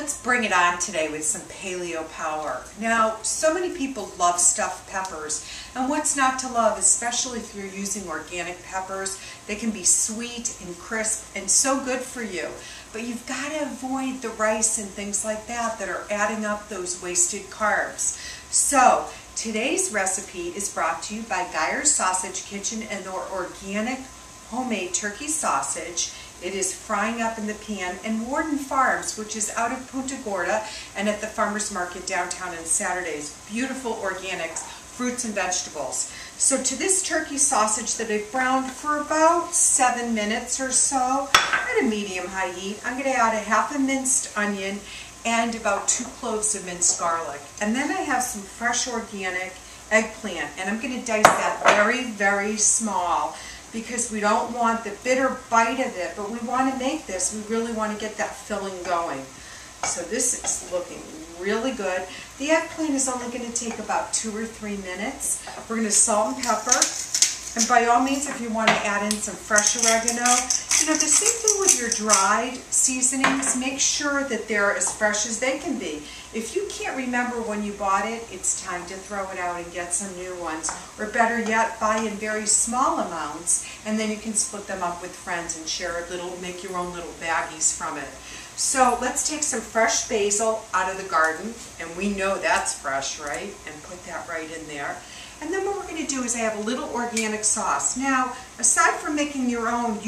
Let's bring it on today with some paleo power. Now, so many people love stuffed peppers, and what's not to love, especially if you're using organic peppers? They can be sweet and crisp and so good for you. But you've got to avoid the rice and things like that that are adding up those wasted carbs. So, today's recipe is brought to you by Geyer's Sausage Kitchen and their organic homemade turkey sausage. It is frying up in the pan, and Warden Farms, which is out of Punta Gorda and at the farmer's market downtown on Saturdays. Beautiful organic fruits and vegetables. So to this turkey sausage that I've browned for about 7 minutes or so at a medium-high heat, I'm going to add a half a minced onion and about 2 cloves of minced garlic. And then I have some fresh organic eggplant, and I'm going to dice that very, very small, because we don't want the bitter bite of it, but we want to make this. We really want to get that filling going. So this is looking really good. The eggplant is only going to take about 2 or 3 minutes. We're going to salt and pepper. And by all means, if you want to add in some fresh oregano, you know, the same thing with your dried seasonings. Make sure that they're as fresh as they can be. If you can't remember when you bought it, it's time to throw it out and get some new ones. Or better yet, buy in very small amounts, and then you can split them up with friends and share a little, make your own little baggies from it. So let's take some fresh basil out of the garden, and we know that's fresh, right? And put that right in there. And then what we're going to do is I have a little organic sauce. Now, aside from making your own,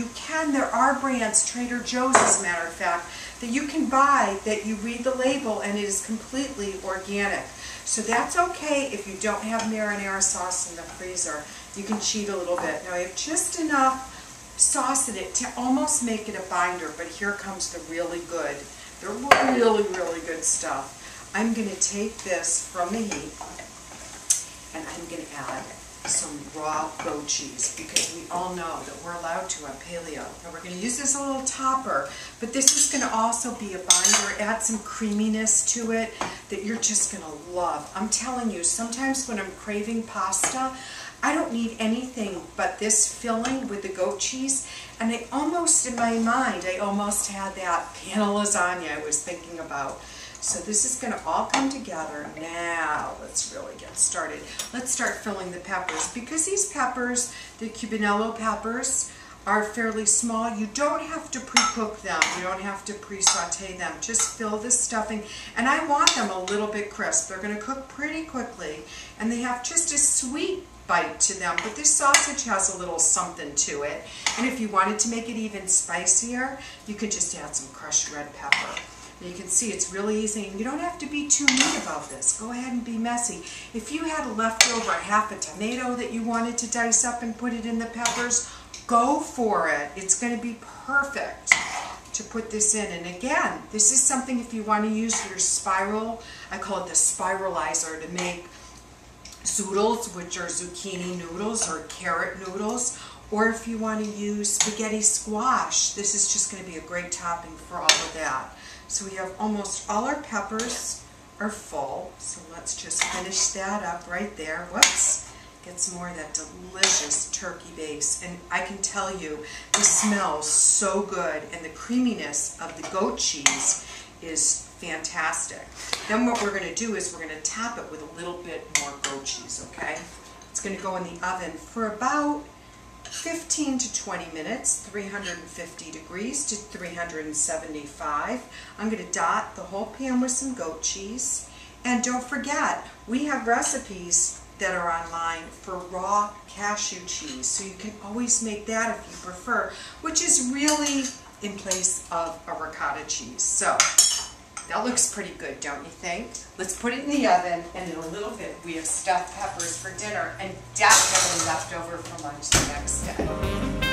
there are brands, Trader Joe's as a matter of fact, that you can buy that you read the label and it is completely organic. So that's okay if you don't have marinara sauce in the freezer. You can cheat a little bit. Now I have just enough sauce in it to almost make it a binder, but here comes the really good, really good stuff. I'm going to take this from the heat, and I'm going to add some raw goat cheese, because we all know that we're allowed to on paleo. Now we're going to use this a little topper, but this is going to also be a binder, add some creaminess to it that you're just going to love. I'm telling you, sometimes when I'm craving pasta, I don't need anything but this filling with the goat cheese, and I almost, in my mind, I almost had that pan of lasagna I was thinking about. So this is going to all come together. Now let's really get started. Let's start filling the peppers. Because these peppers, the cubanello peppers, are fairly small, you don't have to pre-cook them. You don't have to pre-saute them. Just fill the stuffing. And I want them a little bit crisp. They're going to cook pretty quickly, and they have just a sweet bite to them, but this sausage has a little something to it. And if you wanted to make it even spicier, you could just add some crushed red pepper. You can see it's really easy, and you don't have to be too neat about this. Go ahead and be messy. If you had a leftover half a tomato that you wanted to dice up and put it in the peppers, go for it. It's going to be perfect to put this in. And again, this is something if you want to use your spiral, I call it the spiralizer, to make zoodles, which are zucchini noodles or carrot noodles, or if you want to use spaghetti squash. This is just going to be a great topping for all of that. So we have almost all our peppers are full, so let's just finish that up right there. Whoops! Get some more of that delicious turkey base, and I can tell you, this smells so good, and the creaminess of the goat cheese is fantastic. Then what we're going to do is we're going to top it with a little bit more goat cheese, okay? It's going to go in the oven for about 15 to 20 minutes, 350 degrees to 375. I'm going to dot the whole pan with some goat cheese. And don't forget, we have recipes that are online for raw cashew cheese, so you can always make that if you prefer, which is really in place of a ricotta cheese. So that looks pretty good, don't you think? Let's put it in the oven, and in a little bit we have stuffed peppers for dinner and definitely left over for lunch the next day.